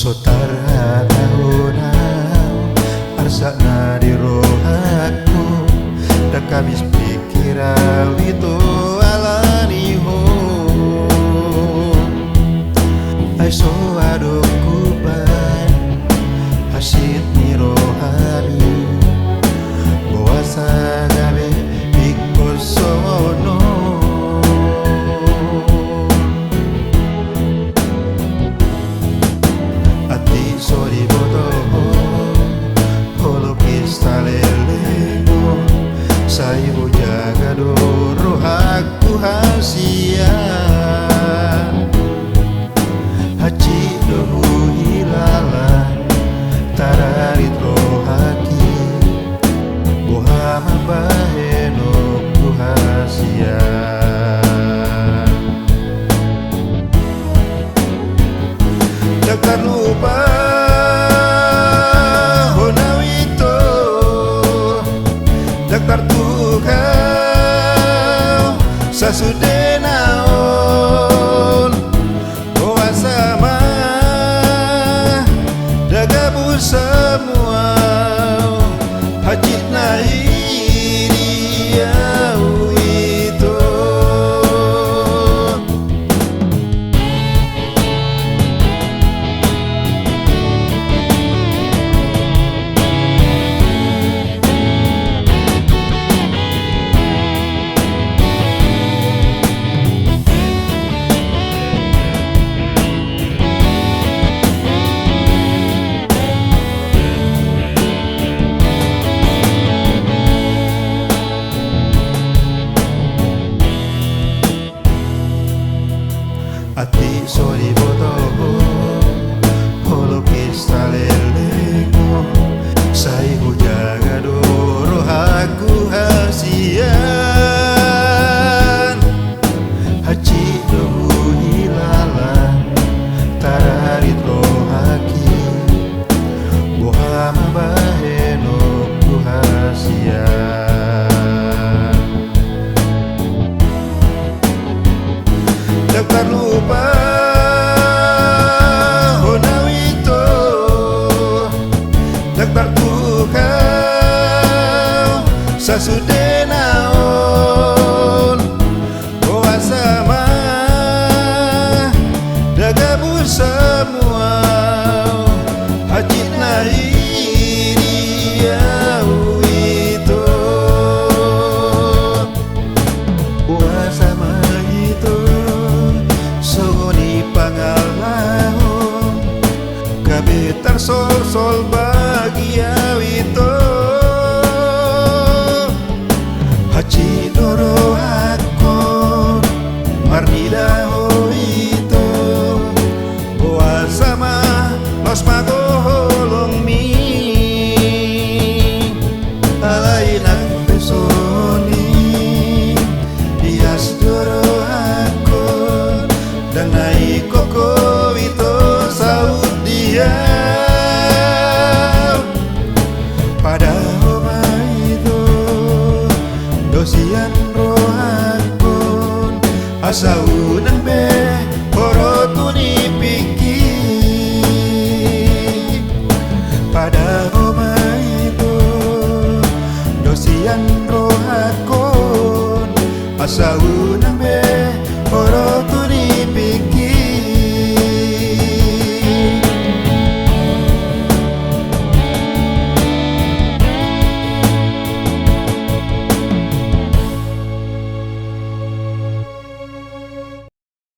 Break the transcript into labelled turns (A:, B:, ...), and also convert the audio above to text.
A: Sotar tahunau arsana di rohaku dak habis pikirau itu alaniho ai so adoku ban hasit ni rohani boasa gabe ikut sono sorry bodoh holokis talelego saya jaga doro aku hasian haji dohu hilalan tararit rohaki bohama baheno ku hasian takkan lupa sasude naon bawa sama dagabu semua haji naik dia itu ati sorry bodoh holokis talelego saya jaga doro aku hasian haji dohu hilalan tararit rohaki bohama baheno ku hasian takkan lupa honawito taktar tukau sasude naon bawa sama dagabu semua haji naik dia itu bawa sama itu pangalahon kabe tarsol-sol bagia itu haji doro hakon marnidaho itu boa sama los magoholong mi alainan pesoni bias doro hakon dan naik koko itu saud dia pada oma itu dosian rohakun asau nembe horotuni pikir pada oma itu dosian rohakun asau